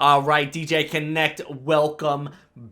All right, DJ Connect, welcome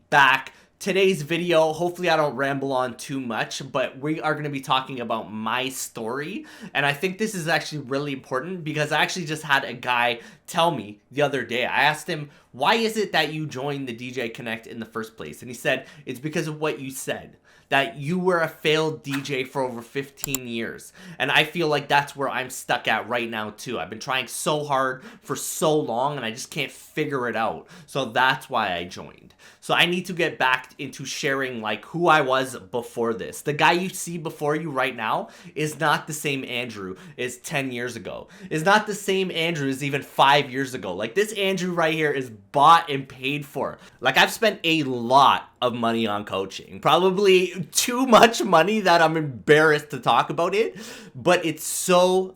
back. Today's video, hopefully I don't ramble on too much, but we are going to be talking about my story. And I think this is actually really important because I actually just had a guy tell me the other day. I asked him, why is it that you joined the DJ Connect in the first place? And he said, it's because of what you said. That you were a failed DJ for over 15 years. And I feel like that's where I'm stuck at right now too. I've been trying so hard for so long and I just can't figure it out. So that's why I joined. So I need to get back into sharing like who I was before this. The guy you see before you right now is not the same Andrew as 10 years ago. Is not the same Andrew as even 5 years ago. Like this Andrew right here is bought and paid for. Like I've spent a lot of money on coaching. Probably too much money that I'm embarrassed to talk about it. But it's so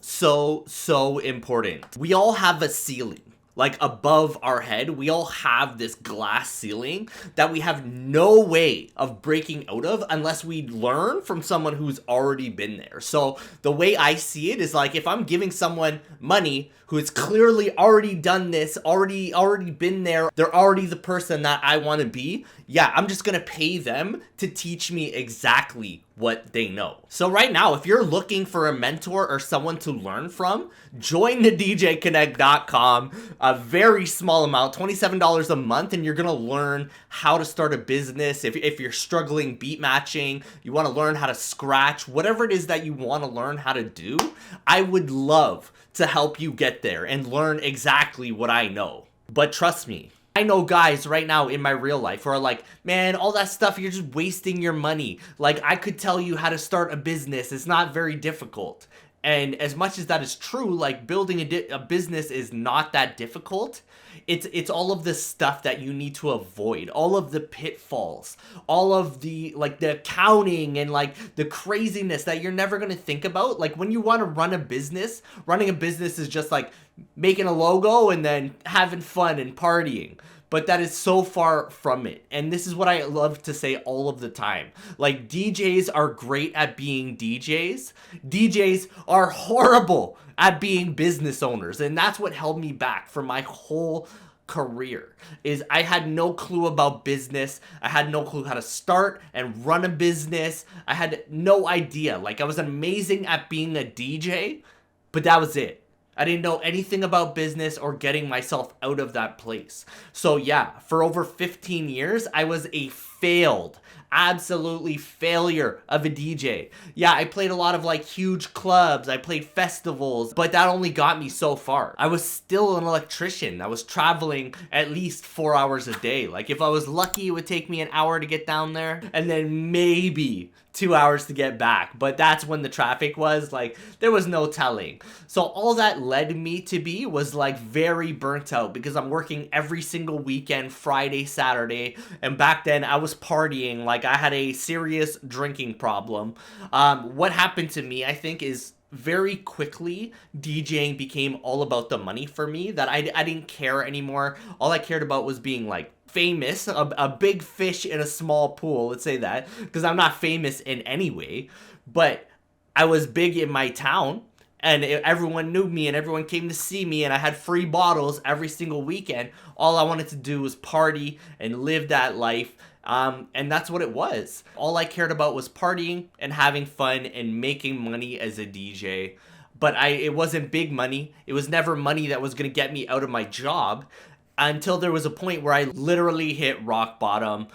important. We all have a ceiling. Like above our head, we all have this glass ceiling that we have no way of breaking out of unless we learn from someone who's already been there. So the way I see it is like if I'm giving someone money who has clearly already done this, already been there, they're already the person that I want to be, yeah, I'm just gonna pay them to teach me exactly what they know. So right now, if you're looking for a mentor or someone to learn from, join the DJconnect.com. A very small amount, $27 a month, and you're gonna learn how to start a business. If you're struggling beat matching, you wanna learn how to scratch, whatever it is that you wanna learn how to do, I would love to help you get there and learn exactly what I know. But trust me, I know guys right now in my real life who are like, man, all that stuff, you're just wasting your money. Like, I could tell you how to start a business. It's not very difficult. And as much as that is true, like building a business is not that difficult. It's all of the stuff that you need to avoid, all of the pitfalls, all of the like the accounting and like the craziness that you're never going to think about. Like when you want to run a business, running a business is just like making a logo and then having fun and partying. But that is so far from it. And this is what I love to say all of the time. Like DJs are great at being DJs. DJs are horrible at being business owners. And that's what held me back for my whole career. Is I had no clue about business. I had no clue how to start and run a business. I had no idea. Like I was amazing at being a DJ, but that was it. I didn't know anything about business or getting myself out of that place. So yeah, for over 15 years, I was a failed, absolutely failure of a DJ. Yeah, I played a lot of like huge clubs, I played festivals, but that only got me so far. I was still an electrician. I was traveling at least 4 hours a day. Like if I was lucky, it would take me an hour to get down there and then maybe 2 hours to get back, but that's when the traffic was like there was no telling. So all that led me to be was like very burnt out because I'm working every single weekend, Friday, Saturday, and back then I was partying. Like I had a serious drinking problem. What happened to me, I think, is very quickly DJing became all about the money for me, that I didn't care anymore. All I cared about was being like famous, a big fish in a small pool, let's say that, because I'm not famous in any way, but I was big in my town and everyone knew me and everyone came to see me and I had free bottles every single weekend. All I wanted to do was party and live that life. And that's what it was. All I cared about was partying and having fun and making money as a DJ. But it wasn't big money. It was never money that was going to get me out of my job. Until there was a point where I literally hit rock bottom.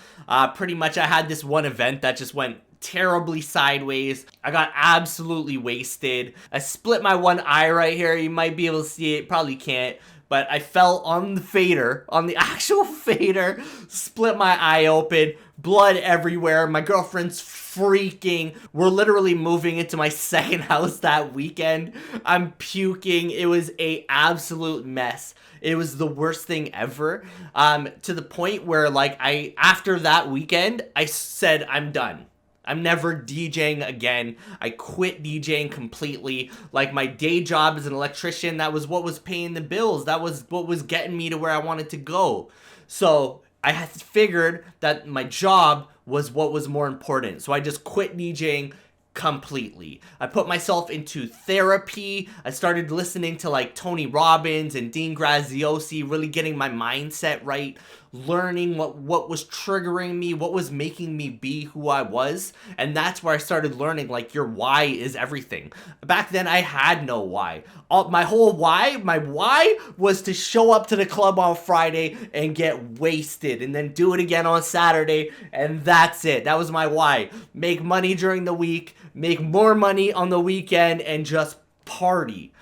Pretty much I had this one event that just went terribly sideways. I got absolutely wasted. I split my one eye right here. You might be able to see it, probably can't. But I fell on the fader, on the actual fader, split my eye open, blood everywhere. My girlfriend's freaking. We're literally moving into my second house that weekend. I'm puking. It was a absolute mess. It was the worst thing ever. To the point where like after that weekend, I said, I'm done. I'm never DJing again. I quit DJing completely. Like my day job as an electrician, that was what was paying the bills. That was what was getting me to where I wanted to go. So I had figured that my job was what was more important. So I just quit DJing completely. I put myself into therapy. I started listening to like Tony Robbins and Dean Graziosi, really getting my mindset right, learning what was triggering me, what was making me be who I was. And that's where I started learning like your why is everything. Back then I had no why. My why was to show up to the club on Friday and get wasted and then do it again on Saturday, and that's it. That was my why. Make money during the week, make more money on the weekend, and just party.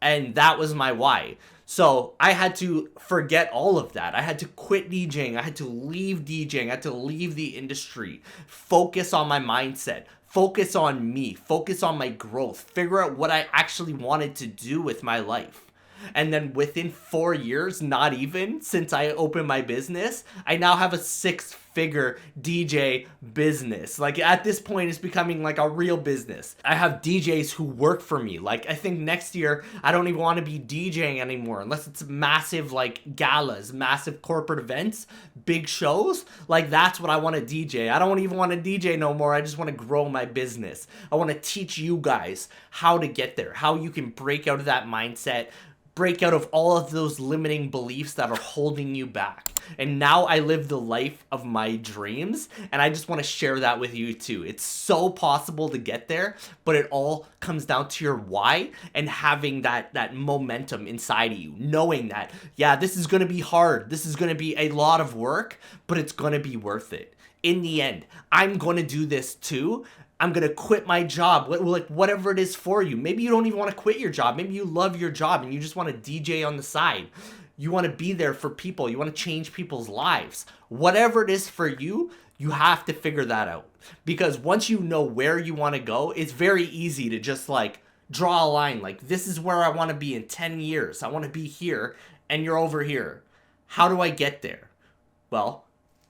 And that was my why. So I had to forget all of that. I had to quit DJing. I had to leave DJing. I had to leave the industry. Focus on my mindset. Focus on me. Focus on my growth. Figure out what I actually wanted to do with my life. And then within 4 years, not even, since I opened my business, I now have a 6-figure DJ business. Like at this point, it's becoming like a real business. I have DJs who work for me. Like I think next year, I don't even want to be DJing anymore unless it's massive like galas, massive corporate events, big shows. Like that's what I want to DJ. I don't even want to DJ no more. I just want to grow my business. I want to teach you guys how to get there, how you can break out of that mindset, break out of all of those limiting beliefs that are holding you back. And now I live the life of my dreams, and I just want to share that with you too. It's so possible to get there, but it all comes down to your why and having that momentum inside of you, knowing that, yeah, this is going to be hard. This is going to be a lot of work, but it's going to be worth it. In the end, I'm going to do this too. I'm going to quit my job, like whatever it is for you. Maybe you don't even want to quit your job. Maybe you love your job and you just want to DJ on the side. You want to be there for people. You want to change people's lives. Whatever it is for you, you have to figure that out. Because once you know where you want to go, it's very easy to just like draw a line. Like this is where I want to be in 10 years. I want to be here and you're over here. How do I get there? Well,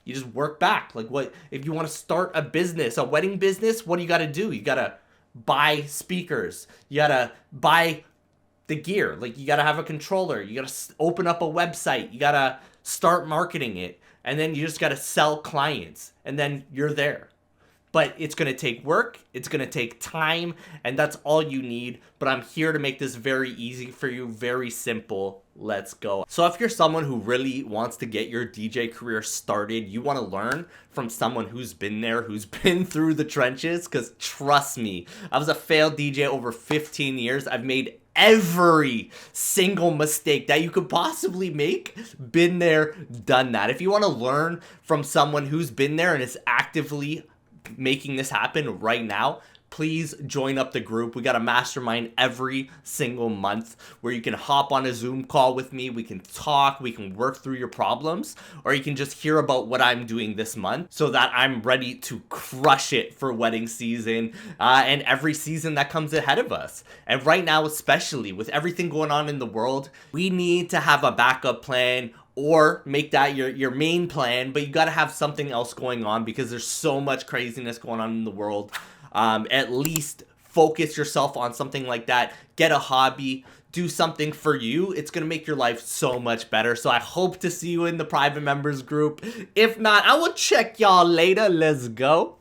you just work back. Like what, if you want to start a business, a wedding business, what do you got to do? You got to buy speakers. You got to buy the gear. Like you got to have a controller. You got to open up a website. You got to start marketing it. And then you just got to sell clients. And then you're there. But it's going to take work, it's going to take time, and that's all you need. But I'm here to make this very easy for you, very simple. Let's go. So if you're someone who really wants to get your DJ career started, you want to learn from someone who's been there, who's been through the trenches, because trust me, I was a failed DJ over 15 years. I've made every single mistake that you could possibly make. Been there, done that. If you want to learn from someone who's been there and is actively making this happen right now, please join up the group. We got a mastermind every single month where you can hop on a Zoom call with me. We can talk, we can work through your problems, or you can just hear about what I'm doing this month so that I'm ready to crush it for wedding season and every season that comes ahead of us. And right now, especially with everything going on in the world, we need to have a backup plan or make that your main plan, but you got to have something else going on because there's so much craziness going on in the world. At least focus yourself on something like that. Get a hobby, do something for you. It's going to make your life so much better. So I hope to see you in the private members group. If not, I will check y'all later. Let's go.